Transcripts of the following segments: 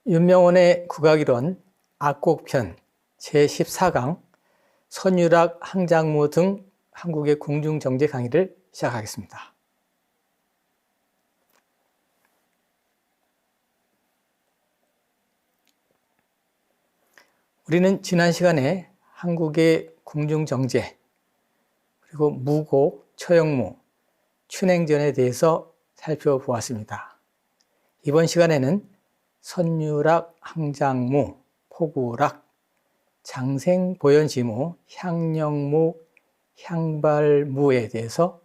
윤명원의 국악이론 악곡편 제14강 선유락, 항장무 등 한국의 궁중정제 강의를 시작하겠습니다. 우리는 지난 시간에 한국의 궁중정제 그리고 무곡, 처형무, 춘행전에 대해서 살펴보았습니다. 이번 시간에는 선유락, 항장무, 포구락, 장생, 보현지무, 향령무, 향발무에 대해서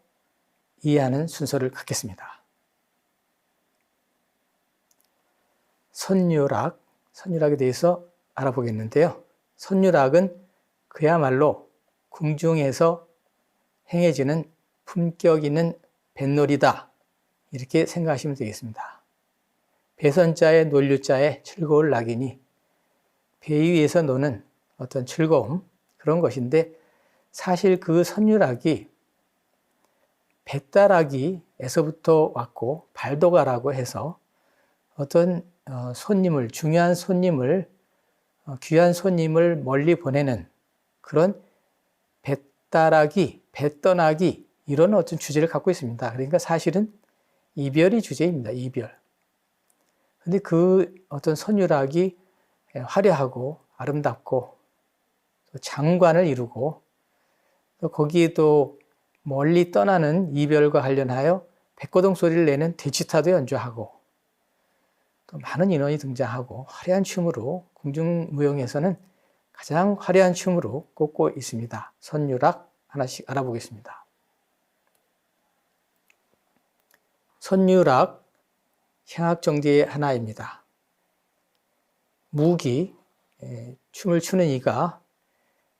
이해하는 순서를 갖겠습니다. 선유락에 대해서 알아보겠는데요. 선유락은 그야말로 궁중에서 행해지는 품격 있는 뱃놀이다, 이렇게 생각하시면 되겠습니다. 배선자의 논류자의 즐거울 낙이니 배 위에서 노는 어떤 즐거움, 그런 것인데, 사실 그 선유락이 배따라기에서부터 왔고 발도가라고 해서 어떤 손님을, 중요한 손님을, 귀한 손님을 멀리 보내는 그런 배따라기, 배떠나기, 이런 어떤 주제를 갖고 있습니다. 그러니까 사실은 이별이 주제입니다. 이별. 근데 그 어떤 선유락이 화려하고 아름답고 또 장관을 이루고 또 거기에 또 멀리 떠나는 이별과 관련하여 백고동 소리를 내는 대치타도 연주하고 또 많은 인원이 등장하고 화려한 춤으로 궁중무용에서는 가장 화려한 춤으로 꼽고 있습니다. 선유락 하나씩 알아보겠습니다. 선유락, 향악정제의 하나입니다. 무기, 춤을 추는 이가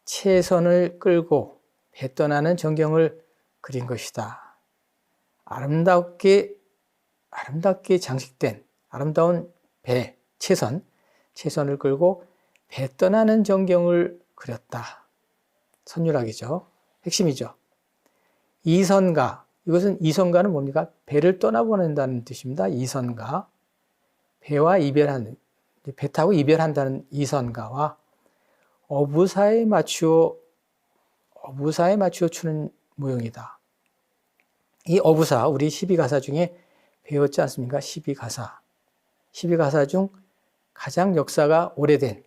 채선을 끌고 배 떠나는 전경을 그린 것이다. 아름답게 장식된 아름다운 배, 채선을 끌고 배 떠나는 전경을 그렸다. 선유락이죠. 핵심이죠. 이선가, 이것은 이선가는 뭡니까? 배를 떠나보낸다는 뜻입니다. 이선가, 배와 이별하는, 배 타고 이별한다는 이선가와 어부사에 맞추어 추는 무용이다. 이 어부사, 우리 12가사 중에 배웠지 않습니까? 12가사. 12가사 중 가장 역사가 오래된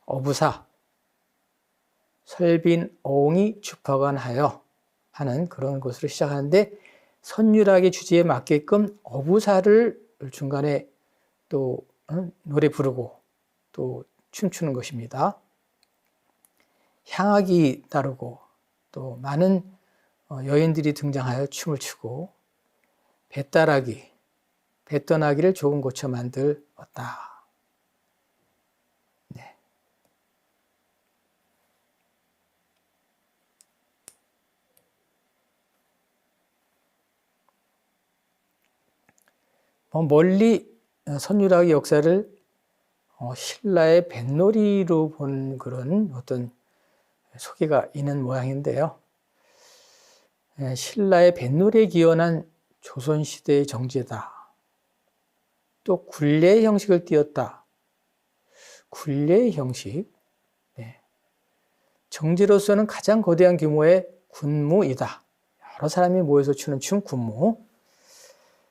어부사, 설빈, 어옹이 주파관하여 하는 그런 것으로 시작하는데, 선유락의 주제에 맞게끔 어부사를 중간에 또 노래 부르고 또 춤추는 것입니다. 향악이 따르고 또 많은 여인들이 등장하여 춤을 추고 배떠나기를 조금 고쳐 만들었다. 네. 멀리 선유락의 역사를 신라의 뱃놀이로 본 그런 어떤 소개가 있는 모양인데요. 신라의 뱃놀이에 기원한 조선시대의 정제다. 또 굴례의 형식을 띄었다. 굴례의 형식. 네. 정제로서는 가장 거대한 규모의 군무이다. 여러 사람이 모여서 추는 춤, 군무.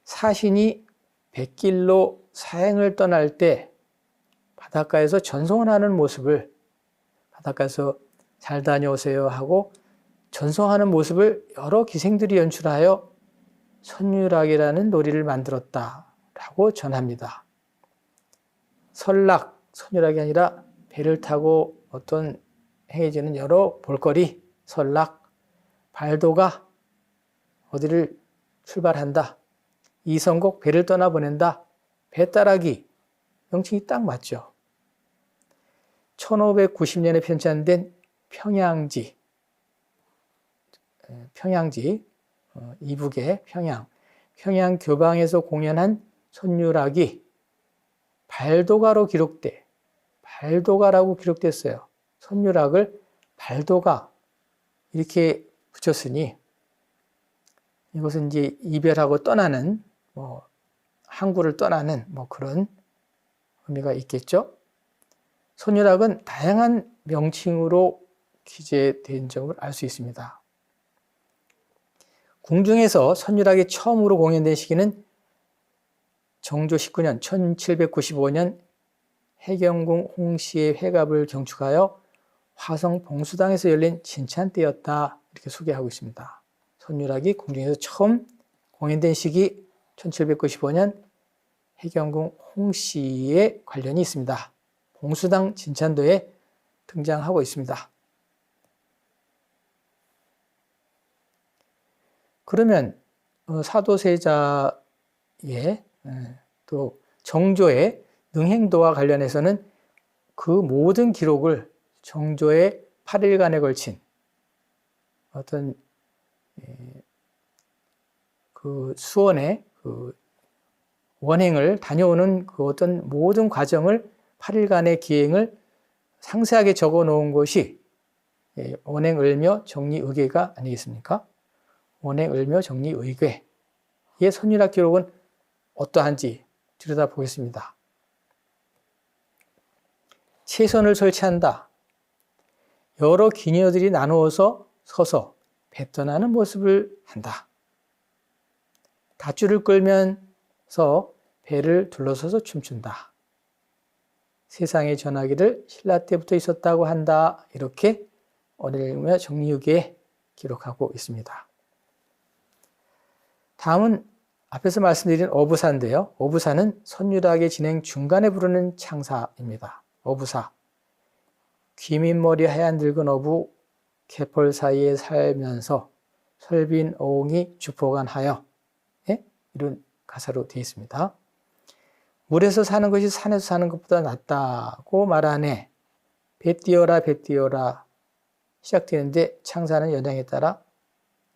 사신이 백길로 사행을 떠날 때 바닷가에서 전송을 하는 모습을, 바닷가에서 잘 다녀오세요 하고 전송하는 모습을 여러 기생들이 연출하여 선유락이라는 놀이를 만들었다라고 전합니다. 선유락이 아니라 배를 타고 어떤 행해지는 여러 볼거리, 설락, 발도가 어디를 출발한다. 이선곡, 배를 떠나보낸다. 배따라기, 명칭이 딱 맞죠. 1590년에 편찬된 평양지, 이북의 평양 교방에서 공연한 선유락이 발도가라고 기록됐어요. 선유락을 발도가 이렇게 붙였으니 이것은 이제 이별하고 떠나는 항구를 떠나는 뭐 그런 의미가 있겠죠. 선유락은 다양한 명칭으로 기재된 점을 알 수 있습니다. 궁중에서 선유락이 처음으로 공연된 시기는 정조 19년 1795년 해경궁 홍씨의 회갑을 경축하여 화성 봉수당에서 열린 진찬 때였다, 이렇게 소개하고 있습니다. 선유락이 궁중에서 처음 공연된 시기 1795년 해경궁 홍씨의 관련이 있습니다. 봉수당 진찬도에 등장하고 있습니다. 그러면 사도세자의 또 정조의 능행도와 관련해서는 그 모든 기록을 정조의 8일간에 걸친 어떤 그 수원의 그 원행을 다녀오는 그 어떤 모든 과정을 8일간의 기행을 상세하게 적어 놓은 것이 원행을묘 정리의궤가 아니겠습니까? 원행을묘 정리의궤의 선유락 기록은 어떠한지 들여다보겠습니다. 채선을 설치한다. 여러 기녀들이 나누어서 서서 배 떠나는 모습을 한다. 닷줄을 끌면서 배를 둘러서서 춤춘다. 세상의 전화기를 신라 때부터 있었다고 한다. 이렇게 원행을묘 정리의궤에 기록하고 있습니다. 다음은 앞에서 말씀드린 어부사인데요. 어부사는 선유락의 진행 중간에 부르는 창사입니다. 어부사. 귀민머리 하얀 늙은 어부 개펄 사이에 살면서 설빈 어옹이 주포간하여, 이런 가사로 되어 있습니다. 물에서 사는 것이 산에서 사는 것보다 낫다고 말하네. 배 띄어라 배 띄어라 시작되는데 창사는 연양에 따라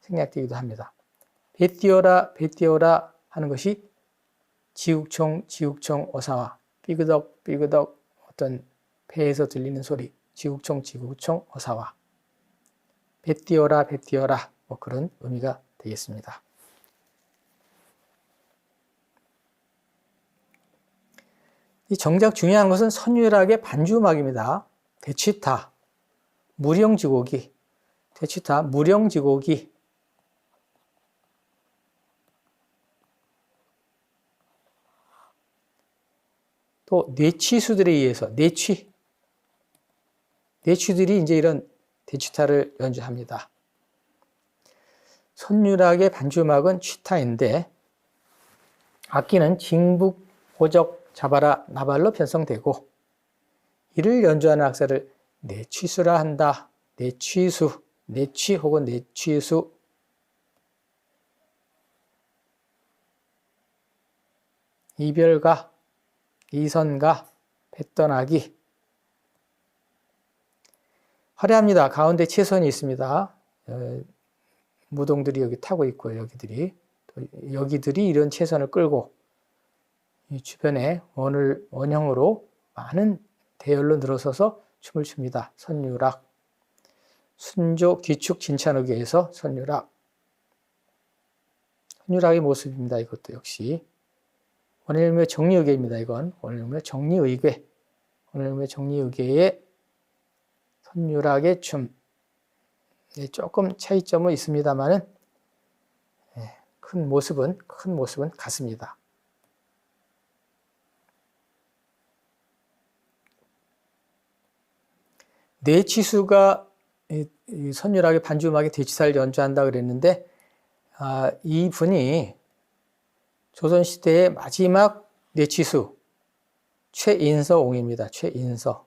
생략되기도 합니다. 배 띄어라 하는 것이 지국총 어사와 삐그덕 어떤 배에서 들리는 소리, 지국총 어사와 배 띄어라 뭐 그런 의미가 되겠습니다. 이 정작 중요한 것은 선유락의 반주음악입니다. 대취타, 무령지곡이, 대취타, 무령지곡이 또 뇌취수들에 의해서 뇌취들이 이제 이런 대취타를 연주합니다. 선유락의 반주음악은 취타인데 악기는 징북, 호적, 자바라, 나발로 편성되고 이를 연주하는 악사를 뇌취수라 한다. 뇌취수, 뇌취 혹은 뇌취수. 이별가, 이선가, 뱃떠나기. 화려합니다. 가운데 채선이 있습니다. 무동들이 여기 타고 있고요. 여기들이 이런 채선을 끌고 이 주변에 원형으로 많은 대열로 늘어서서 춤을 춥니다. 선유락. 순조 귀축 진찬의궤에서 선유락. 선유락의 모습입니다. 이것도 역시 원행을묘 정리의궤입니다. 이건 원행을묘 정리의궤. 원행을묘 정리의궤의 선유락의 춤. 조금 차이점은 있습니다만은 큰 모습은 같습니다. 뇌취수가 선유락의 반주음악에 대치사를 연주한다 그랬는데 이 분이 조선시대의 마지막 뇌취수 최인서옹입니다. 최인서.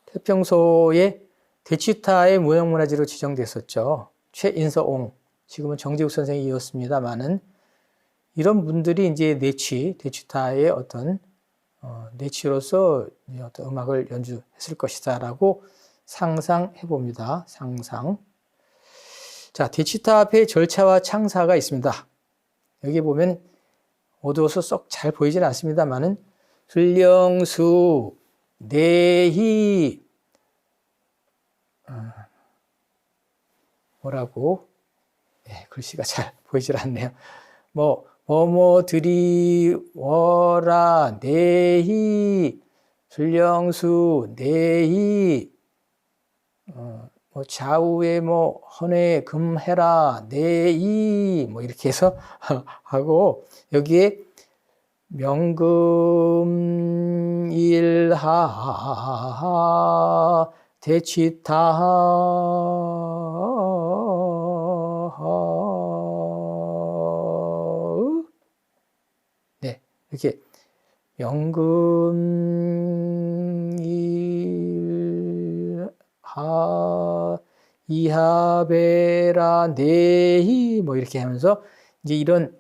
태평소의 대치타의 무형문화재로 지정됐었죠. 최인서옹. 지금은 정재욱 선생이 이었습니다만은 이런 분들이 이제 대치타의 어떤 뇌치로서 어떤 음악을 연주했을 것이다라고 상상해 봅니다. 상상. 자, 대치타 앞에 절차와 창사가 있습니다. 여기 보면 어두워서 썩 잘 보이진 않습니다만은 불령수, 내희, 뭐라고? 글씨가 잘 보이질 않네요. 뭐 뭐뭐들이 워라 내히 술령수 내히 뭐 좌우에 뭐 헌에 금해라 내이 뭐 이렇게 해서 하고 여기에 명금일하 대치타 네 이렇게 명금일하 이하베라 네히 뭐 이렇게 하면서 이제 이런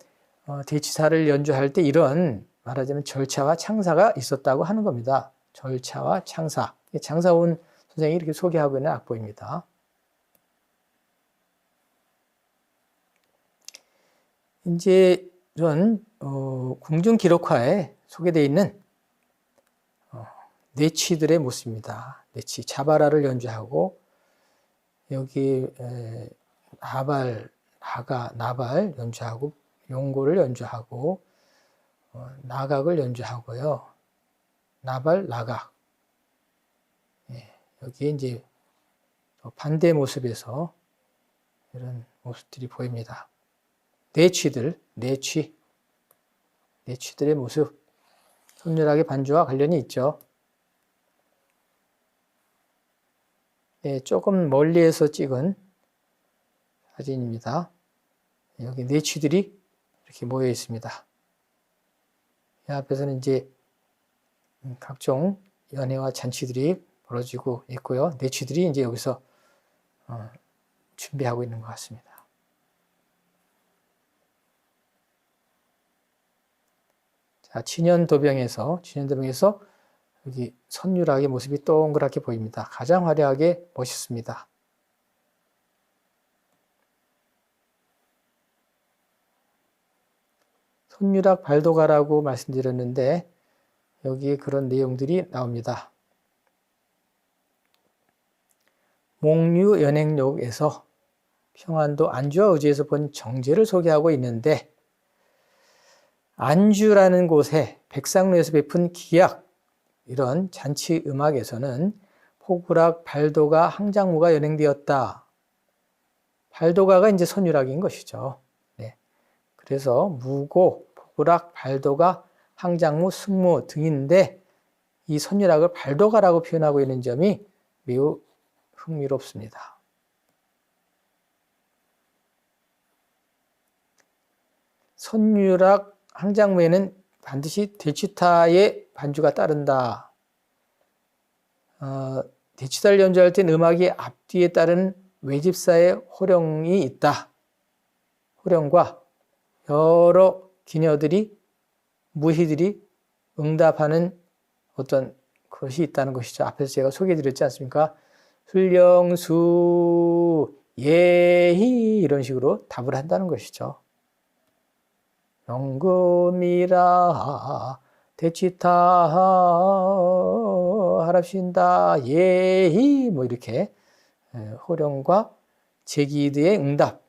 대치사를 연주할 때 이런 말하자면 절차와 창사가 있었다고 하는 겁니다. 절차와 창사. 장사온 선생이 이렇게 소개하고 있는 악보입니다. 이제 이런 궁중기록화에 소개되어 있는 내취들의 모습입니다. 내취, 자바라를 연주하고 여기 나발, 나발 연주하고 용고를 연주하고 나각을 연주하고요. 나발, 나각. 여기에 이제 반대 모습에서 이런 모습들이 보입니다. 내취들의 모습. 선율악의 반주와 관련이 있죠. 조금 멀리에서 찍은 사진입니다. 여기 내취들이 이렇게 모여 있습니다. 이 앞에서는 이제 각종 연회와 잔치들이 벌어지고 있고요. 내취들이 이제 여기서 준비하고 있는 것 같습니다. 자, 진연도병에서 여기 선율악의 모습이 동그랗게 보입니다. 가장 화려하게 멋있습니다. 선율악 발도가라고 말씀드렸는데 여기에 그런 내용들이 나옵니다. 목류연행록에서 평안도 안주와 의지에서 본 정제를 소개하고 있는데 안주라는 곳에 백상루에서 베푼 기약 이런 잔치 음악에서는 포구락, 발도가, 항장무가 연행되었다. 발도가가 이제 선율악인 것이죠. 네. 그래서 무고, 포구락, 발도가, 항장무, 승무 등인데 이 선율악을 발도가라고 표현하고 있는 점이 매우 흥미롭습니다. 선율악, 항장무에는 반드시 대치타의 반주가 따른다. 대치타를 연주할 땐 음악이 앞뒤에 따른 외집사의 호령이 있다. 호령과 여러 기녀들이, 무희들이 응답하는 어떤 것이 있다는 것이죠. 앞에서 제가 소개해드렸지 않습니까? 술령수, 예희 이런 식으로 답을 한다는 것이죠. 명금이라 대치타 하랍신다 예히 뭐 이렇게 호령과 제기드의 응답이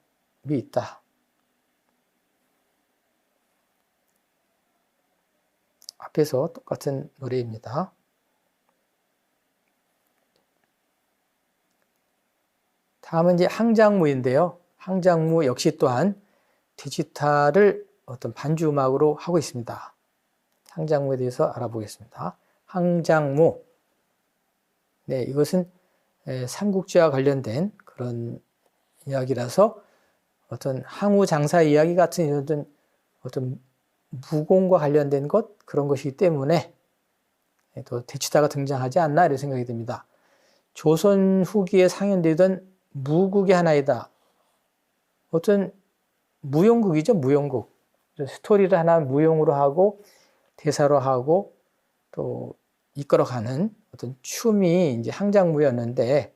있다. 앞에서 똑같은 노래입니다. 다음은 이제 항장무인데요. 항장무 역시 또한 대치타를 어떤 반주 음악으로 하고 있습니다. 항장무에 대해서 알아보겠습니다. 항장무. 네, 이것은 삼국지와 관련된 그런 이야기라서 어떤 항우 장사 이야기 같은 어떤 무공과 관련된 그런 것이기 때문에 또 대치타가 등장하지 않나 이런 생각이 듭니다. 조선 후기에 상연되던 무국의 하나이다. 어떤 무용극이죠, 무용극. 스토리를 하나 무용으로 하고 대사로 하고 또 이끌어가는 어떤 춤이 이제 항장무였는데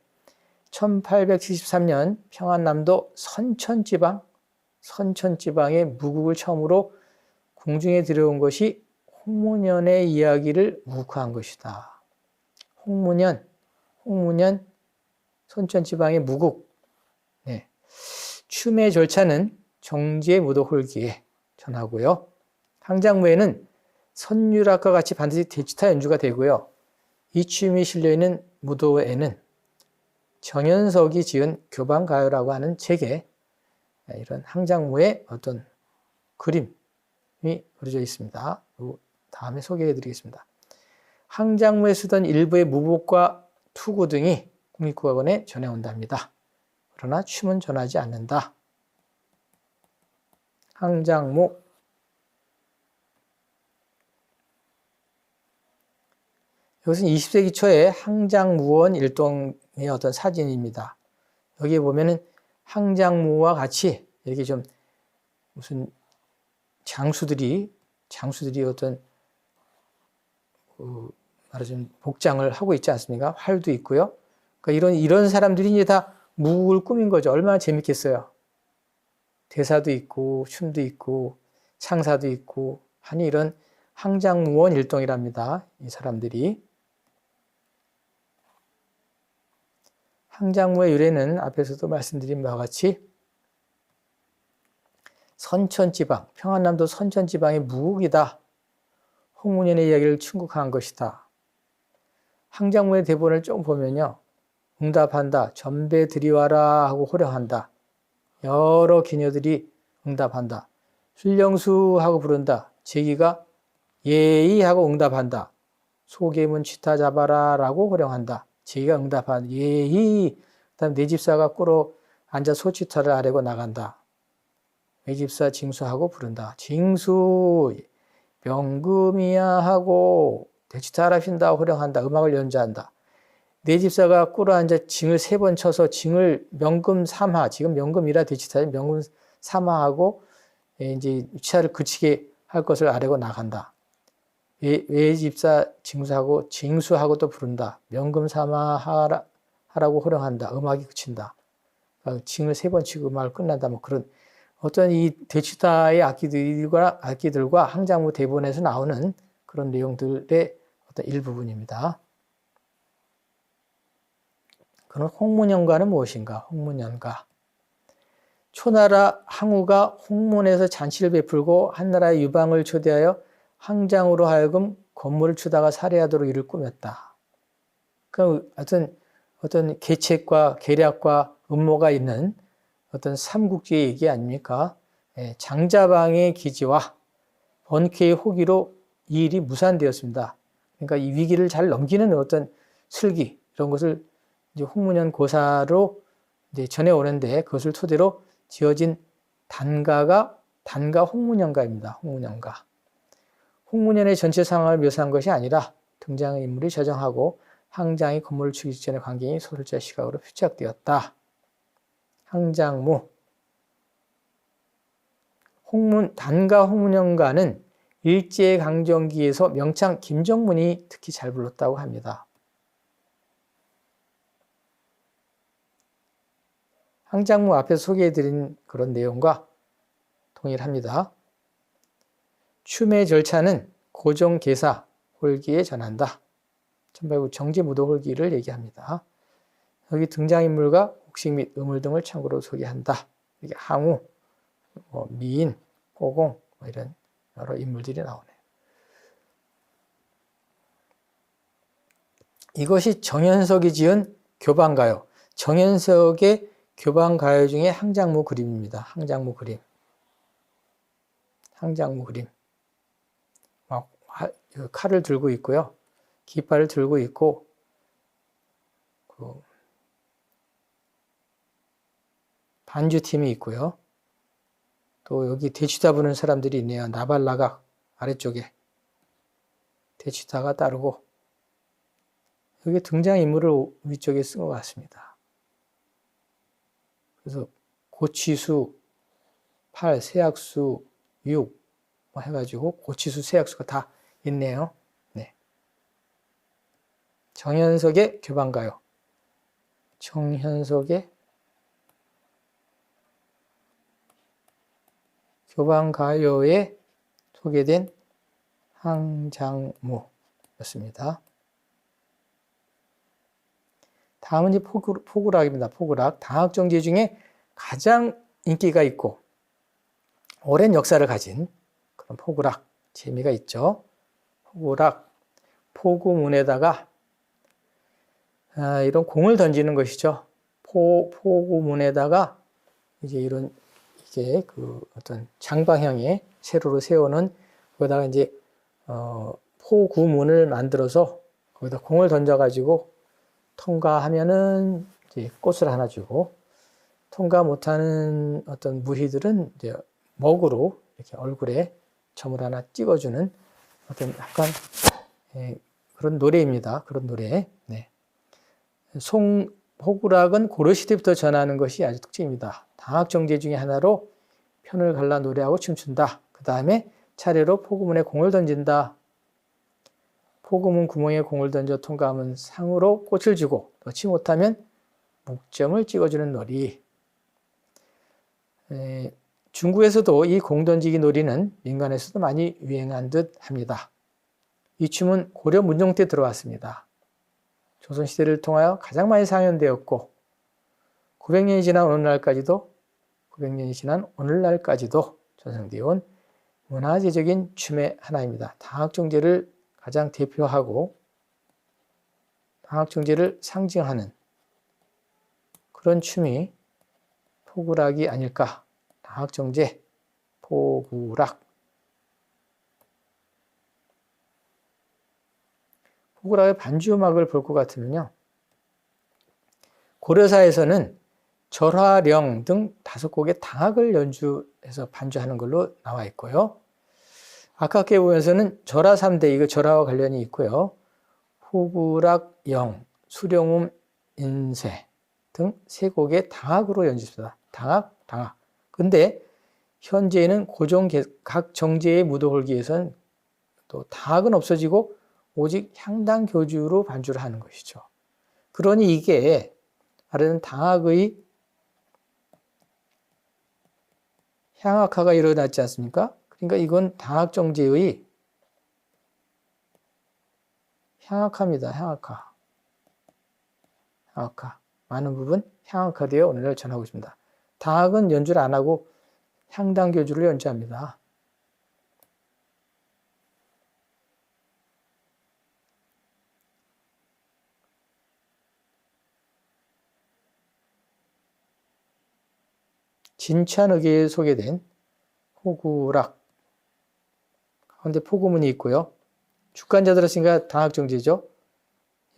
1873년 평안남도 선천지방의 무국을 처음으로 궁중에 들여온 것이 홍문연의 이야기를 묵화한 것이다. 홍문연 선천지방의 무국. 네. 춤의 절차는 정제 무도 홀기에 전하고요. 항장무에는 선율악과 같이 반드시 대치타 연주가 되고요. 이 춤이 실려있는 무도에는 정현석이 지은 교방가요라고 하는 책에 이런 항장무의 어떤 그림이 그려져 있습니다. 다음에 소개해 드리겠습니다. 항장무에 쓰던 일부의 무복과 투구 등이 국립국악원에 전해온답니다. 그러나 춤은 전하지 않는다. 항장무. 이것은 20세기 초에 항장무원 일동의 어떤 사진입니다. 여기에 보면은 항장무와 같이 이렇게 좀 무슨 장수들이 어떤 말하자면 복장을 하고 있지 않습니까? 활도 있고요. 그러니까 이런 사람들이 이제 다 무를 꾸민 거죠. 얼마나 재밌겠어요. 대사도 있고 춤도 있고 창사도 있고 하니 이런 항장무원 일동이랍니다. 이 사람들이. 항장무의 유래는 앞에서도 말씀드린 바와 같이 선천지방, 평안남도 선천지방의 무국이다. 홍문현의 이야기를 충국한 것이다. 항장무의 대본을 좀 보면요. 응답한다. 전배 들이와라 하고 호령한다. 여러 기녀들이 응답한다. 술령수 하고 부른다. 제기가 예의 하고 응답한다. 소개문 취타 잡아라 라고 호령한다. 제기가 응답한다. 예의. 그 다음 내 집사가 꿇어 앉아 소취타를 아래고 나간다. 내 집사 징수하고 부른다. 징수 명금이야 하고 대치타라 핀다 호령한다. 음악을 연주한다. 내 집사가 꿇어 앉아 징을 3번 쳐서 징을 명금 3하, 지금 명금이라 대치타에 명금 3하하고 이제 취하를 그치게 할 것을 아래고 나간다. 외 집사 징수하고 징수하고 또 부른다. 명금 3하 하라고 호령한다. 음악이 그친다. 징을 3번 치고 음악을 끝난다. 뭐 그런 어떤 이 대치타의 악기들과 항장무 대본에서 나오는 그런 내용들의 어떤 일부분입니다. 그럼 홍문연가는 무엇인가? 홍문연가. 초나라 항우가 홍문에서 잔치를 베풀고 한나라의 유방을 초대하여 항장으로 하여금 권모를 추다가 살해하도록 이를 꾸몄다. 그 어떤 계책과 계략과 음모가 있는 어떤 삼국지의 얘기 아닙니까? 장자방의 기지와 번쾌의 호기로 이 일이 무산되었습니다. 그러니까 이 위기를 잘 넘기는 어떤 슬기 이런 것을 이제 홍문현 고사로 이제 전해오는데 그것을 토대로 지어진 단가 홍문연가입니다. 홍문연가. 홍문연의 전체 상황을 묘사한 것이 아니라 등장의 인물이 저장하고 항장이 건물을 죽이기 직전의 광경이 소설자 시각으로 표착되었다. 항장무. 단가 홍문연가는 일제강점기에서 명창 김정문이 특히 잘 불렀다고 합니다. 항장무 앞에서 소개해드린 그런 내용과 동일합니다. 춤의 절차는 고정개사 홀기에 전한다. 정제무도 홀기를 얘기합니다. 여기 등장인물과 곡식 및 음을 등을 참고로 소개한다. 이게 항우, 미인, 호공 이런 여러 인물들이 나오네요. 이것이 정현석이 지은 교방가요. 정현석의 교방가요 중에 항장무 그림입니다. 항장무 그림. 항장무 그림. 막 칼을 들고 있고요. 깃발을 들고 있고, 반주팀이 있고요. 또 여기 대치타 부는 사람들이 있네요. 나발나각 아래쪽에 대치타가 따르고, 여기 등장인물을 위쪽에 쓴 것 같습니다. 그래서 고치수, 8, 세약수, 6 뭐 해가지고 고치수, 세약수가 다 있네요. 네. 정현석의 교방가요. 정현석의 교방가요에 소개된 항장무였습니다. 다음은 이제 포구락입니다. 포구락. 당학정제 중에 가장 인기가 있고 오랜 역사를 가진 그런 포구락 재미가 있죠. 포구락 포구문에다가 이런 공을 던지는 것이죠. 포구문에다가 이제 이게 그 어떤 장방형의 세로로 세우는 거기다가 이제 포구문을 만들어서 거기다 공을 던져가지고 통과하면은 이제 꽃을 하나 주고, 통과 못하는 어떤 무희들은 이제 먹으로 이렇게 얼굴에 점을 하나 찍어주는 어떤 약간 그런 노래입니다. 그런 노래. 네. 포구락은 고려시대부터 전하는 것이 아주 특징입니다. 당학정제 중에 하나로 편을 갈라 노래하고 춤춘다. 그 다음에 차례로 포구문에 공을 던진다. 포구문 구멍에 공을 던져 통과하면 상으로 꽃을 주고, 넣지 못하면 묵점을 찍어주는 놀이. 중국에서도 이 공 던지기 놀이는 민간에서도 많이 유행한 듯 합니다. 이 춤은 고려 문종 때 들어왔습니다. 조선시대를 통하여 가장 많이 상연되었고 900년이 지난 오늘날까지도 전승되어 온 문화재적인 춤의 하나입니다. 당학정제를 가장 대표하고 당학정제를 상징하는 그런 춤이 포구락이 아닐까. 당학정제, 포구락. 포구락의 반주음악을 볼 것 같으면요, 고려사에서는 절화령 등 5곡의 당학을 연주해서 반주하는 걸로 나와 있고요. 아깝게 보면서는 절화 3대, 이거 절화와 관련이 있고요. 포구락, 영, 수령음, 인쇄 등 3곡의 당학으로 연주했습니다. 당학. 근데 현재는 각 정제의 무도홀기 위해서는 또 당학은 없어지고 오직 향당교주로 반주를 하는 것이죠. 그러니 이게 말하는 당학의 향악화가 일어났지 않습니까? 그러니까 이건 당학정제의 향악화입니다. 향악화. 많은 부분 향악화되어 오늘날 전하고 있습니다. 당학은 연주를 안 하고 향당교주를 연주합니다. 진찬의계에 소개된 포구락 가운데 포구문이 있고요. 주간자 들었으니까 당학정제죠.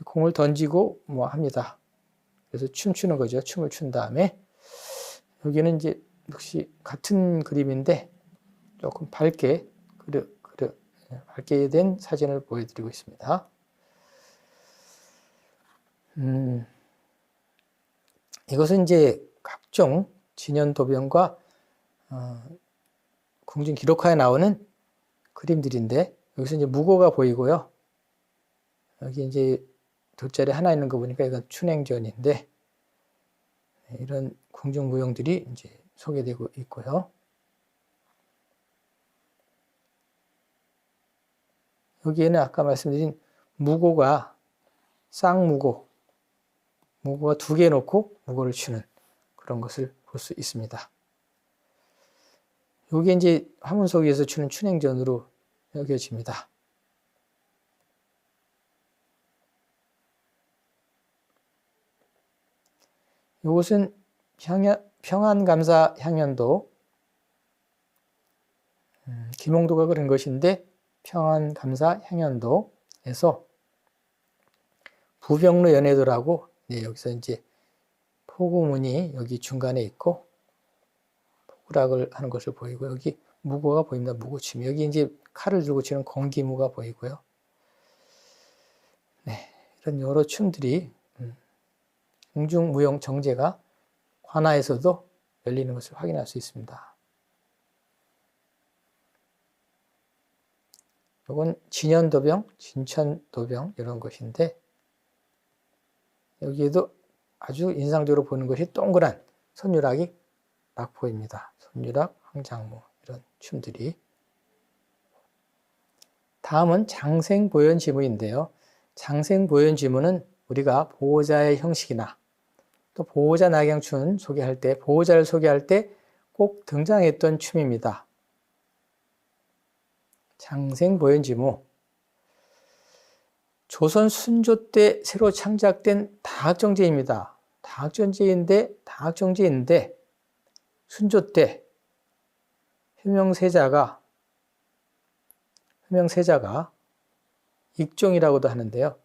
공을 던지고 뭐 합니다. 그래서 춤추는 거죠. 춤을 춘 다음에 여기는 이제 역시 같은 그림인데 조금 밝게 밝게 된 사진을 보여드리고 있습니다. 이것은 이제 각종 진연도병과 궁중 기록화에 나오는 그림들인데, 여기서 이제 무고가 보이고요. 여기 이제 돗자리 하나 있는 거 보니까 이건 춘행전인데, 이런 궁중 무용들이 이제 소개되고 있고요. 여기에는 아까 말씀드린 무고가 쌍무고가 2개 놓고 무고를 추는 그런 것을 볼 수 있습니다. 여기 이제 화문 속에서 추는 춘행전으로 여겨집니다. 이것은 평안감사 향연도, 김홍도가 그린 것인데, 평안감사 향연도에서 부병로 연회도라고, 여기서 이제 포구문이 여기 중간에 있고 포구락을 하는 것을 보이고, 여기 무고가 보입니다. 무고춤. 여기 이제 칼을 들고 치는 공기무가 보이고요. 네, 이런 여러 춤들이 궁중무용 정제가 관아에서도 열리는 것을 확인할 수 있습니다. 이건 진연도병, 진천도병 이런 것인데, 여기에도 아주 인상적으로 보는 것이 동그란 선유락이 낙포입니다. 선유락, 황장무 이런 춤들이. 다음은 장생보현지무인데요. 장생보현지무는 우리가 보호자의 형식이나 또 보호자 낙양춘 소개할 때, 보호자를 소개할 때 꼭 등장했던 춤입니다. 장생보현지무. 조선 순조 때 새로 창작된 다학정제입니다. 다학정제인데 순조 때 효명세자가 익종이라고도 하는데요.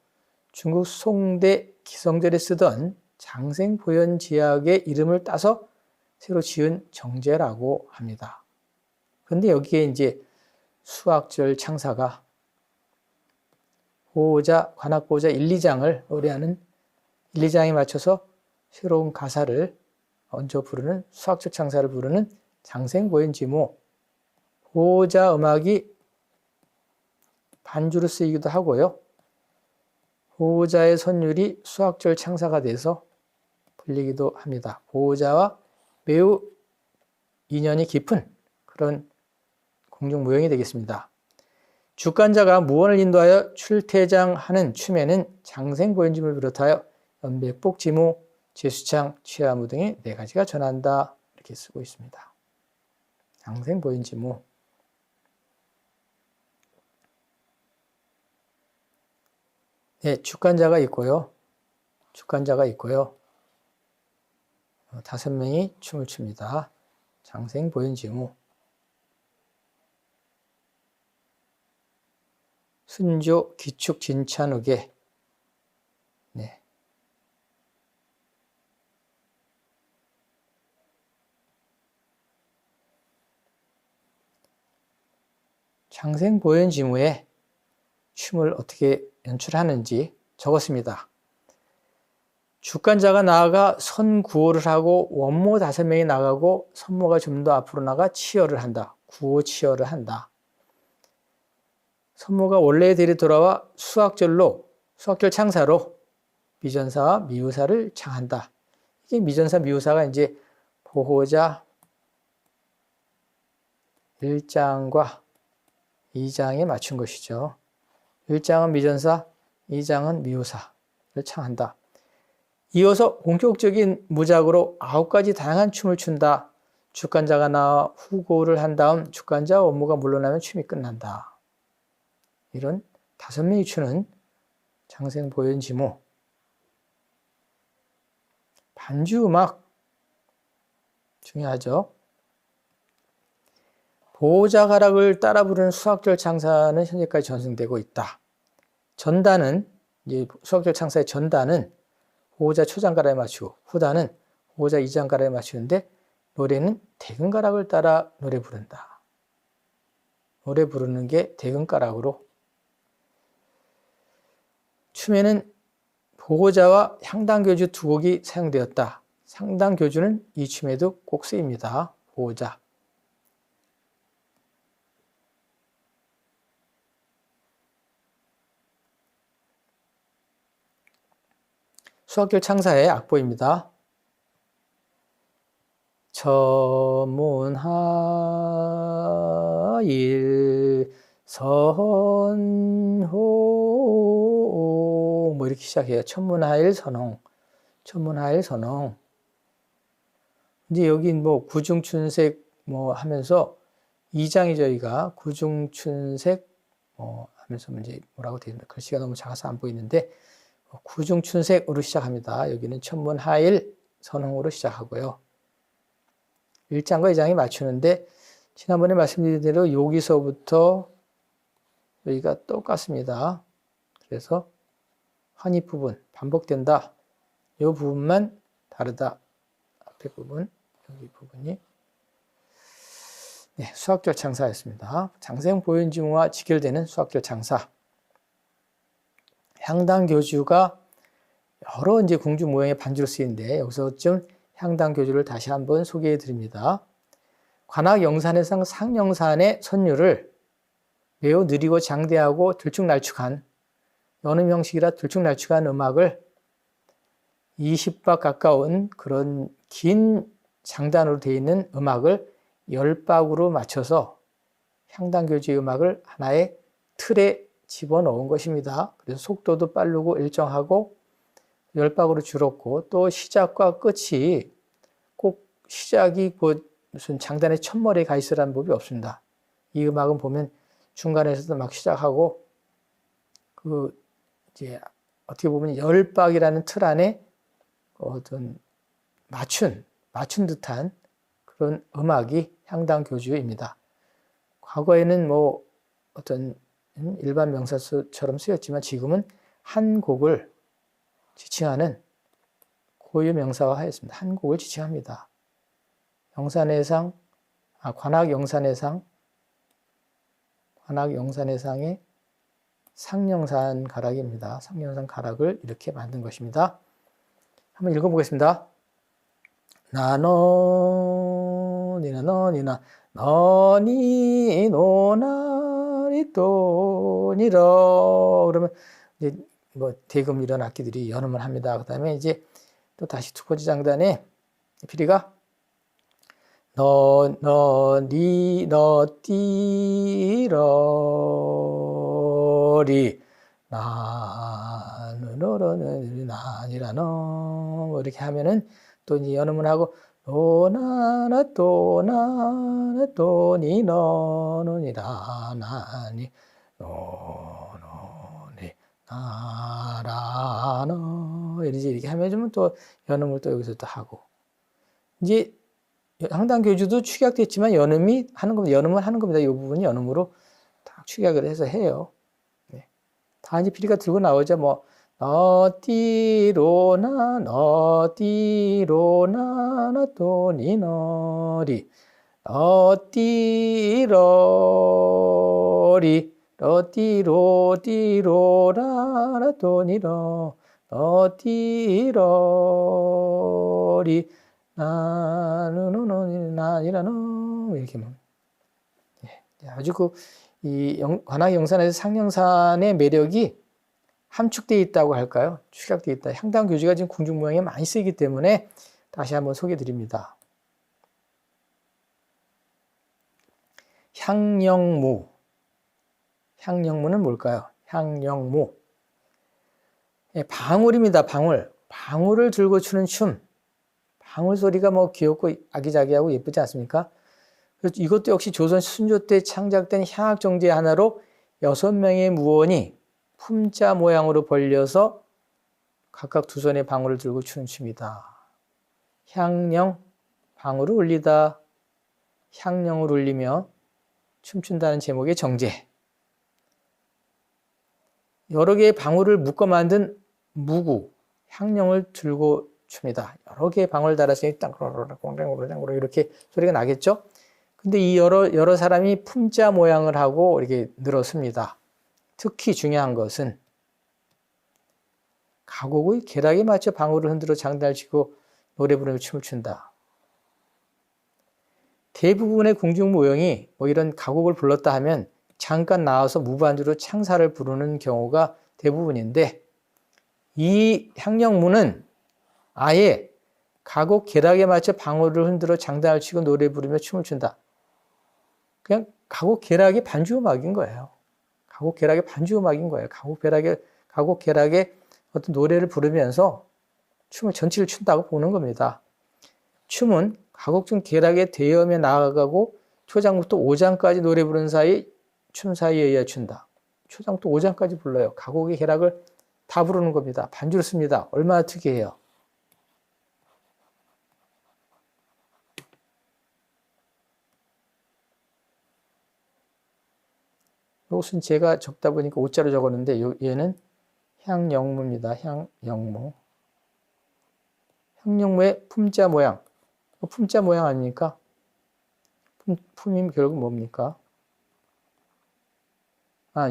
중국 송대 기성절에 쓰던 장생보현지학의 이름을 따서 새로 지은 정제라고 합니다. 그런데 여기에 이제 수학절 창사가 관악보호자 1, 2장을 노래하는 1, 2장에 맞춰서 새로운 가사를 얹어 부르는 수학절 창사를 부르는 장생보현지무. 보호자 음악이 반주로 쓰이기도 하고요. 보호자의 선율이 수학절 창사가 돼서 불리기도 합니다. 보호자와 매우 인연이 깊은 그런 공중무용이 되겠습니다. 주관자가 무언을 인도하여 출퇴장하는 춤에는 장생보현지무를 비롯하여 연백복지무, 제수창, 취하무 등의 4가지가 전한다. 이렇게 쓰고 있습니다. 장생보현지무. 네, 주관자가 있고요. 5명이 춤을 춥니다. 장생보현지무. 순조 기축 진찬욱의 네. 장생보현지무의 춤을 어떻게 연출하는지 적었습니다. 주관자가 나아가 선구호를 하고 원모 5명이 나가고 선모가 좀 더 앞으로 나가 치열을 한다. 구호 치열을 한다. 선모가 원래의 대로 돌아와 수학절 창사로 미전사와 미우사를 창한다. 이게 미전사, 미우사가 이제 보호자 1장과 2장에 맞춘 것이죠. 1장은 미전사, 2장은 미우사를 창한다. 이어서 본격적인 무작으로 9가지 다양한 춤을 춘다. 주관자가 나와 후고를 한 다음 주관자 원모가 물러나면 춤이 끝난다. 이런 5명이 추는 장생보현지무. 반주음악 중요하죠. 보호자 가락을 따라 부르는 수학절 창사는 현재까지 전승되고 있다. 전단은 이제 수학절 창사의 전단은 보호자 초장가락에 맞추고 후단은 보호자 2장가락에 맞추는데 노래는 대금가락을 따라 노래 부른다. 노래 부르는 게 대금가락으로. 춤에는 보호자와 향당교주 2곡이 사용되었다. 향당교주는 이 춤에도 꼭 쓰입니다. 보호자. 수학절 창사의 악보입니다. 천문하일 선홍 뭐 이렇게 시작해요. 천문하일 선홍. 이제 여기 뭐 구중춘색 뭐 하면서 2장이 저희가 구중춘색 하면서 이제 뭐라고 되어 있는데 글씨가 너무 작아서 안 보이는데 구중춘색으로 시작합니다. 여기는 천문하일 선홍으로 시작하고요. 1장과 2장이 맞추는데 지난번에 말씀드린 대로 여기서부터 여기가 똑같습니다. 그래서 환입 부분 반복된다. 이 부분만 다르다. 앞에 부분, 여기 부분이. 네, 수학절 창사였습니다. 장생보현지무와 직결되는 수학절 창사. 향당교주가 여러 이제 궁중 모형의 반주로 쓰이는데 여기서 좀 향당교주를 다시 한번 소개해 드립니다. 관악영산해상 상영산의 선율을 매우 느리고 장대하고 들쭉날쭉한 연음 형식이라 들쭉날쭉한 음악을 20박 가까운 그런 긴 장단으로 되어 있는 음악을 10박으로 맞춰서 향당교주의 음악을 하나의 틀에 집어넣은 것입니다. 그래서 속도도 빠르고 일정하고 10박으로 줄었고 또 시작과 끝이 꼭 시작이 무슨 장단의 첫머리에 가 있으라는 법이 없습니다. 이 음악은 보면 중간에서도 막 시작하고 그 이제 어떻게 보면 열박이라는 틀 안에 어떤 맞춘 듯한 그런 음악이 향당 교주입니다. 과거에는 뭐 어떤 일반 명사처럼 쓰였지만 지금은 한 곡을 지칭하는 고유 명사화하였습니다. 한 곡을 지칭합니다. 관악 영산해상의 상령산 가락입니다. 상령산 가락을 이렇게 만든 것입니다. 한번 읽어보겠습니다. 나노니나 너니나 너니 노나리 또니러 그러면 이제 뭐 대금 이런 악기들이 연음을 합니다. 그 다음에 이제 또 다시 두 번째 장단에 피리가 너니 너띠러리 나누러는 나니라 너 이렇게 하면은 또 이제 연음을 하고 노나나 또나나 또니 너노니라 나니 노노니 나라너 이렇게 하면 또 연음을 또 여기서 또 하고 이제 향당 교주도 축약됐지만 연음을 하는 겁니다. 이 부분이 연음으로 다 축약을 해서 해요. 네. 다 이제 피리가 들고 나오죠. 뭐 너띠로나 너띠로나 또니너리 너띠러리 너띠로띠로라 또니러 너띠러리 나누노니나니라노 이렇게 아주 이 관악 영산에서 상령산의 매력이 함축되어 있다고 할까요? 축약되어 있다. 향당 교주가 지금 궁중 모양에 많이 쓰이기 때문에 다시 한번 소개해 드립니다. 향령무. 향령무는 뭘까요? 향령무. 방울입니다. 방울. 방울을 들고 추는 춤. 방울 소리가 뭐 귀엽고 아기자기하고 예쁘지 않습니까? 그래서 이것도 역시 조선 순조 때 창작된 향악 정제의 하나로 6명의 무원이 품자 모양으로 벌려서 각각 두 손에 방울을 들고 추는 춤이다. 향령, 방울을 울리다. 향령을 울리며 춤춘다는 제목의 정제. 여러 개의 방울을 묶어 만든 무구, 향령을 들고 춥니다. 여러 개의 방울 달았으니 땅그르르르르르르 이렇게 소리가 나겠죠? 근데 이 여러 사람이 품자 모양을 하고 이렇게 늘었습니다. 특히 중요한 것은 가곡의 계락에 맞춰 방울을 흔들어 장단을 치고 노래 부르며 춤을 춘다. 대부분의 궁중 모형이 뭐 이런 가곡을 불렀다 하면 잠깐 나와서 무반주로 창사를 부르는 경우가 대부분인데 이 향령무는 아예 가곡 계락에 맞춰 방울을 흔들어 장단을 치고 노래 부르며 춤을 춘다. 그냥 가곡 계락이 반주음악인 거예요. 가곡 계락의 반주음악인 거예요. 가곡 계락의 어떤 노래를 부르면서 전체를 춘다고 보는 겁니다. 춤은 가곡중 계락의 대염에 나아가고 초장부터 5장까지 노래 부르는 사이 춤 사이에 의해 춘다. 초장부터 5장까지 불러요. 가곡의 계락을 다 부르는 겁니다. 반주를 씁니다. 얼마나 특이해요. 이것은 제가 적다 보니까 오자로 적었는데 얘는 향영무입니다. 향영무. 향영무의 품자 모양. 품자 모양 아닙니까? 품이 결국 뭡니까?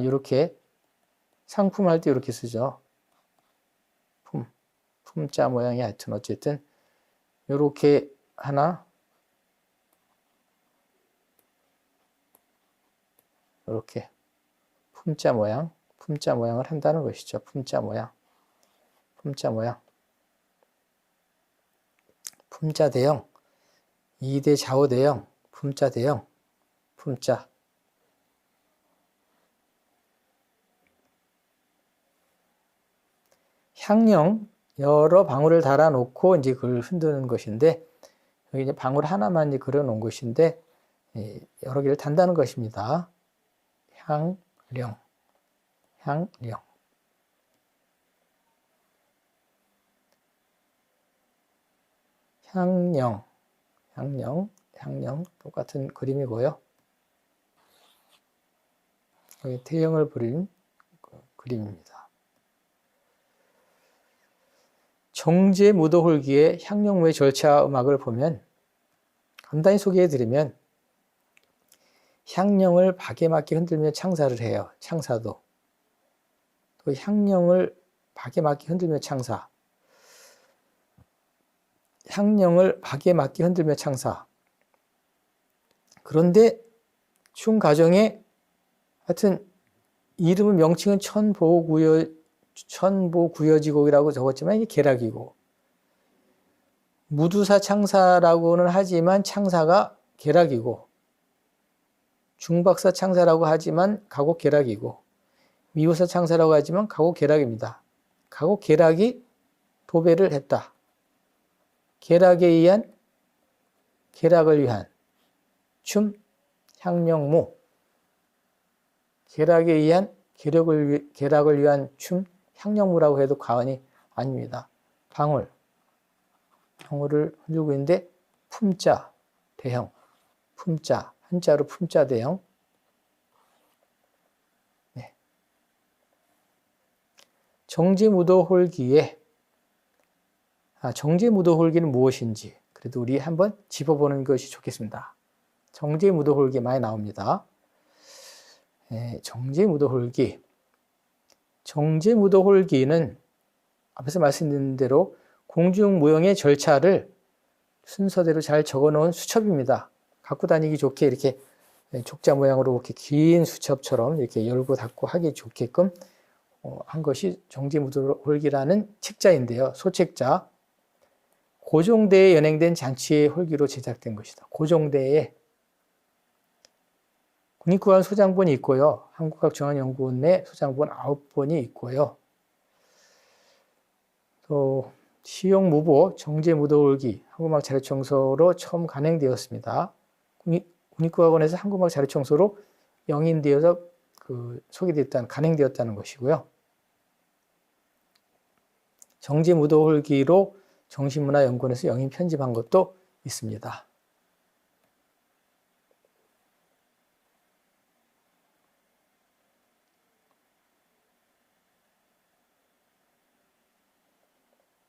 이렇게 상품할 때 이렇게 쓰죠. 품자 모양이 하여튼 어쨌든 이렇게 하나 이렇게 품자 모양을 한다는 것이죠. 품자 모양. 품자 대형, 2대 좌우 대형, 품자 대형, 품자. 향령 여러 방울을 달아 놓고 이제 그걸 흔드는 것인데 여기 이제 방울 하나만 이제 그려 놓은 것인데 여러 개를 단다는 것입니다. 향령, 향령. 향령, 향령, 향령 똑같은 그림이고요. 여기 태형을 그린 그림입니다. 정제 무도홀기의 향령무의 절차 음악을 보면 간단히 소개해드리면 향령을 박에 맞게 흔들며 창사를 해요. 창사도. 또 향령을 박에 맞게 흔들며 창사. 향령을 박에 맞게 흔들며 창사. 그런데 춤 과정에 하여튼 이름은 명칭은 천보구여지곡이라고 적었지만 이게 계락이고 무두사 창사라고는 하지만 창사가 계락이고 중박사 창사라고 하지만 가곡 계락이고 미우사 창사라고 하지만 가곡 계락입니다. 가곡 계락이 도배를 했다. 계락에 의한 계락을 위한 춤 향령무 계락에 의한 계락을 위한 춤 향령무라고 해도 과언이 아닙니다. 방울을 흔들고 있는데 품자 대형 품자 한자로 품자 대형 네. 정제무도홀기에 정제무도홀기는 무엇인지 그래도 우리 한번 짚어보는 것이 좋겠습니다. 정제무도홀기 많이 나옵니다. 네, 정제무도홀기. 정제무도홀기는 앞에서 말씀드린 대로 공중무용의 절차를 순서대로 잘 적어놓은 수첩입니다. 갖고 다니기 좋게 이렇게 족자 모양으로 이렇게 긴 수첩처럼 이렇게 열고 닫고 하기 좋게끔 한 것이 정제무도홀기라는 책자인데요. 소책자. 고종대에 연행된 잔치의 홀기로 제작된 것이다. 고종대에 국립국악원 소장본이 있고요. 한국과학정원연구원 내 소장본 9본이 있고요. 또 시용무보 정제무도홀기 한국음악 자료청소로 처음 간행되었습니다. 국립국악원에서 한국음악 자료청소로 영인되어서 간행되었다는 것이고요. 정제무도홀기로 정신문화연구원에서 영인 편집한 것도 있습니다.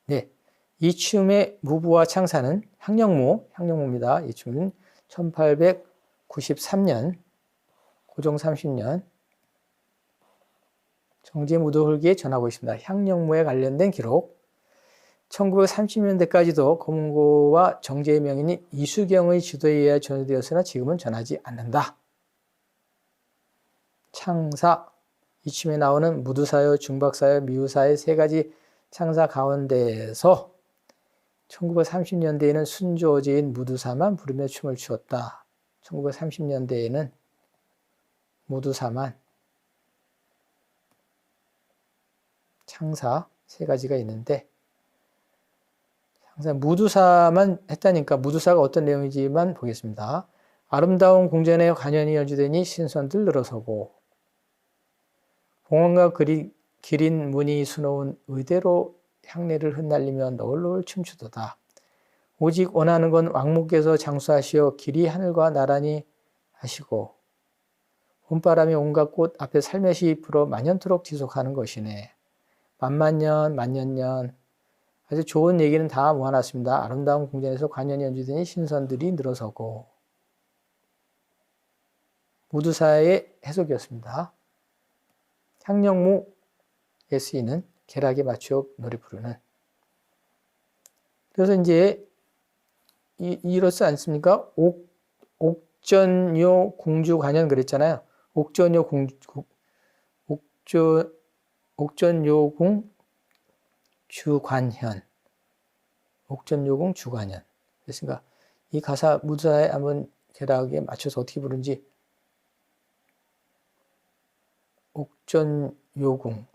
네, 이 춤의 무부와 창사는 향령무입니다. 이 춤은 1893년, 고종 30년 정제무도홀기에 전하고 있습니다. 향령무에 관련된 기록. 1930년대까지도 검은고와 정제의 명인인 이수경의 지도에 의해 전해되었으나 지금은 전하지 않는다. 창사, 이 춤에 나오는 무두사요, 중박사요, 미우사의 세 가지 창사 가운데에서 1930년대에는 순조제인 무두사만 부르며 춤을 추었다. 1930년대에는 무두사만 창사 세 가지가 있는데 항상 무두사만 했다니까 무두사가 어떤 내용인지만 보겠습니다. 아름다운 궁전에 관현이 연주되니 신선들 늘어서고 봉헌과 기린 문이 수놓은 의대로 향내를 흩날리며 너울너울 춤추도다. 오직 원하는 건 왕무께서 장수하시어 길이 하늘과 나란히 하시고 봄바람이 온갖 꽃 앞에 살며시 불어 만년토록 지속하는 것이네. 만만년 만년년 아주 좋은 얘기는 다 모아놨습니다. 아름다운 궁전에서 관현이 연주되니 신선들이 늘어서고 무두사의 해석이었습니다. 향령무에 쓰이는 계락에 맞추어 노래 부르는 그래서 이제 이렇지 않습니까? 옥전요 궁주관현 그랬잖아요. 옥전요궁 주관현 옥전요궁 주관현 그랬으니까 이 가사 무두사에 한번 계락에 맞춰서 어떻게 부르는지 옥전요궁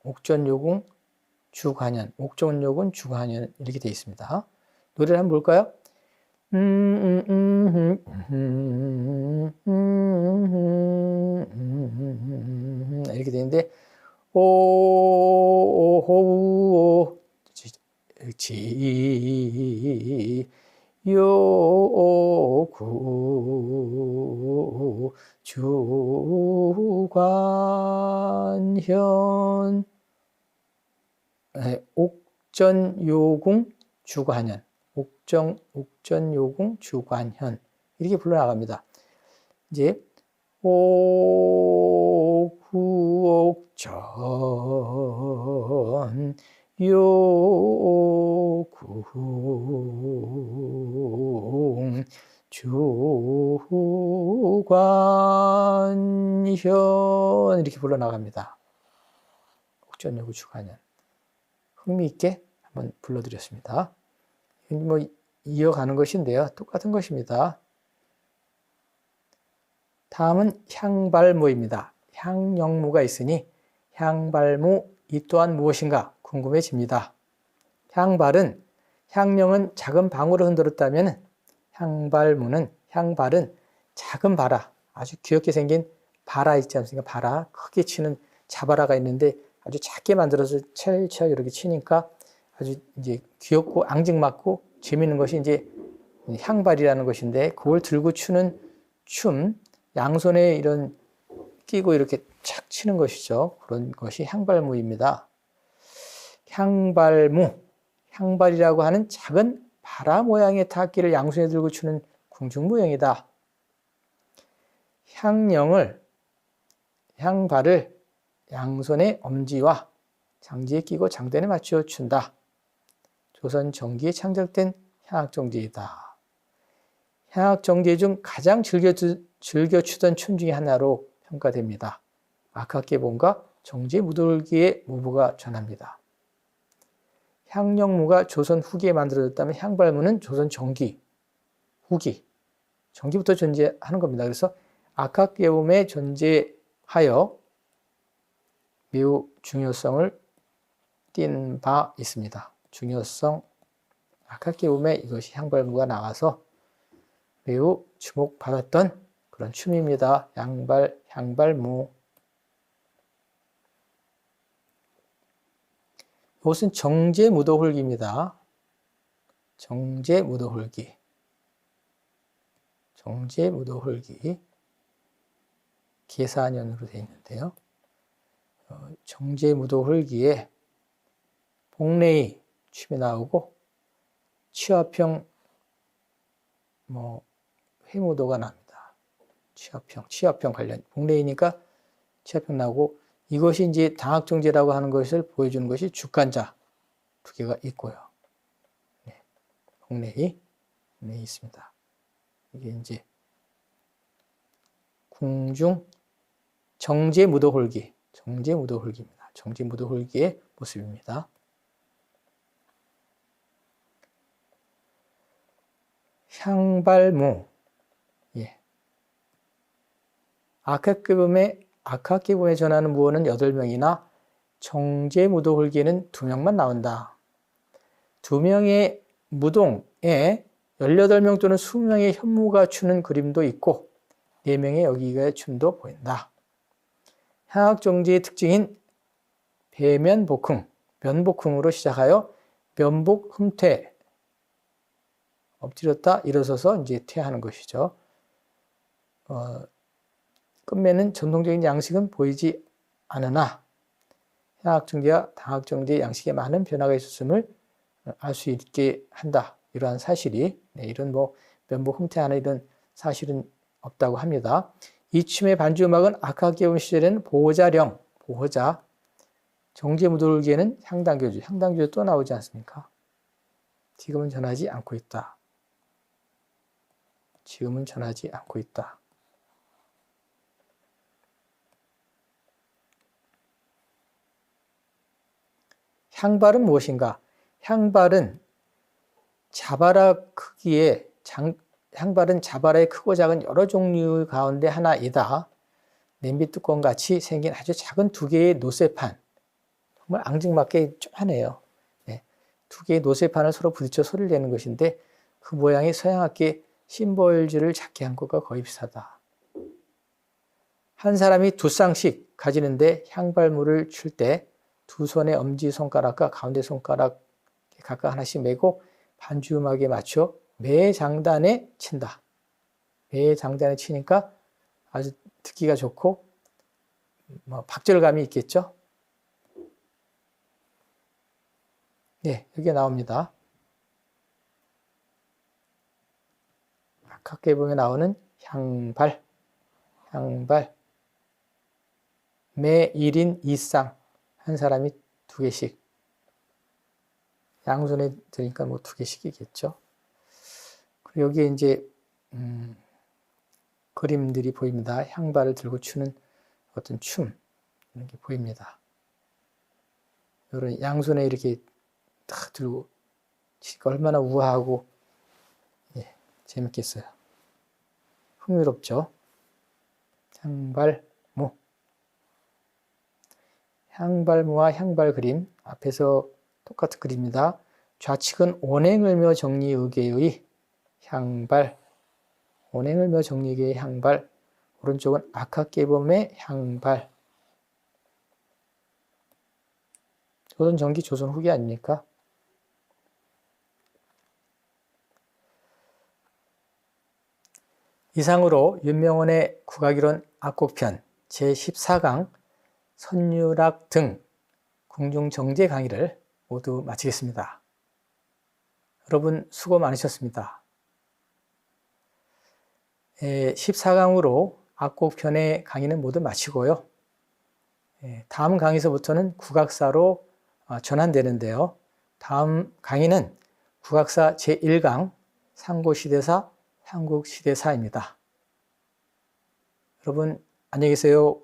주관현 옥전요궁 주관현 이렇게 되어 있습니다. 노래를 한번 볼까요? 이렇게 되는데 오호우 지 요구 주관현 옥전요궁 주관현 옥전요궁 주관현 이렇게 불러나갑니다. 이제 오구옥전 요궁 주관현 이렇게 불러나갑니다. 옥전요구 주관현 흥미있게 한번 불러드렸습니다. 뭐 이어가는 것인데요. 똑같은 것입니다. 다음은 향발무입니다. 향영무가 있으니 향발무 이 또한 무엇인가 궁금해집니다. 향발은 향령은 작은 방울을 흔들었다면 향발무는 향발은 작은 바라 아주 귀엽게 생긴 바라 있지 않습니까? 바라 크게 치는 자바라가 있는데 아주 작게 만들어서 첼첼 이렇게 치니까 아주 이제 귀엽고 앙증맞고 재밌는 것이 이제 향발이라는 것인데 그걸 들고 추는 춤 양손에 이런 끼고 이렇게 착 치는 것이죠. 그런 것이 향발무입니다. 향발무, 향발이라고 하는 작은 바라 모양의 타악기를 양손에 들고 추는 궁중무용이다. 향발을 양손의 엄지와 장지에 끼고 장단에 맞추어 춘다. 조선 정기에 창작된 향악정제이다. 향악정제 중 가장 즐겨 추던 춤 중에 하나로 평가됩니다. 악학계본과 정제 무돌기의 무부가 전합니다. 향령무가 조선 후기에 만들어졌다면 향발무는 조선 정기, 후기, 정기부터 존재하는 겁니다. 그래서 악학계본에 존재하여 매우 중요성을 띈 바 있습니다. 중요성, 악학계본에 이것이 향발무가 나와서 매우 주목받았던 그런 춤입니다. 향발무. 이것은 정제무도홀기입니다. 정제무도홀기. 계사년으로 되어 있는데요. 정제무도홀기에 복례의 춤이 나오고 취화평 회무도가 납니다. 취화평 관련 복례이니까 취화평 나오고 이것이 이제 당학정제라고 하는 것을 보여주는 것이 주간자 두 개가 있고요. 네, 복례이 있습니다. 이게 이제 궁중 정제무도홀기입니다. 정제무도홀기의 모습입니다. 향발무, 악학계범에 전하는 무어는 8명이나 정제무도홀기에는 2명만 나온다. 2명의 무동에 18명 또는 20명의 현무가 추는 그림도 있고 4명의 여기가의 춤도 보인다. 향악정제의 특징인 배면복흥, 면복흥으로 시작하여 면복, 흠퇴, 엎드렸다 일어서서 이제 퇴하는 것이죠. 끝매는 전통적인 양식은 보이지 않으나 향악정제와 당학정제의 양식에 많은 변화가 있었음을 알 수 있게 한다. 이러한 사실이 이런 면복 흠퇴하는 이런 사실은 없다고 합니다. 이 춤의 반주음악은 악학계본 시절에는 보호자, 정제무도홀기에는 향당교주 또 나오지 않습니까? 지금은 전하지 않고 있다. 향발은 무엇인가? 향발은 자바라의 크고 작은 여러 종류 가운데 하나이다. 냄비 뚜껑 같이 생긴 아주 작은 2개의 노쇠판, 정말 앙증맞게 쪼만해요. 2개의 노쇠판을 서로 부딪혀 소리를 내는 것인데 그 모양이 서양악기의 심벌즈를 작게 한 것과 거의 비슷하다. 한 사람이 두 쌍씩 가지는데 향발물을 칠 때 두 손의 엄지손가락과 가운데 손가락 각각 하나씩 메고 반주음악에 맞춰 매 장단에 친다. 매 장단에 치니까 아주 듣기가 좋고 박절감이 있겠죠. 네, 여기에 나옵니다. 각계봉에 나오는 향발, 매 1인 2쌍, 한 사람이 2개씩. 양손에 드니까 뭐 2개씩이겠죠. 그리고 여기에 이제 그림들이 보입니다. 향발을 들고 추는 어떤 춤 이런 게 보입니다. 이런 양손에 이렇게 딱 들고 치니까 얼마나 우아하고 재밌겠어요. 흥미롭죠. 향발무. 향발무와 향발 그림 앞에서 똑같은 그림입니다. 좌측은 온행을며 정리의계의 향발, 온행을며 정리의계의 향발, 오른쪽은 악학계범의 향발. 조선 전기 조선 후기 아닙니까? 이상으로 윤명원의 국악이론 악곡편 제14강 선율악 등 궁중정제 강의를 모두 마치겠습니다. 여러분 수고 많으셨습니다. 14강으로 악곡편의 강의는 모두 마치고요. 다음 강의서부터는 국악사로 전환되는데요. 다음 강의는 국악사 제1강 상고시대사, 삼국시대사입니다. 여러분 안녕히 계세요.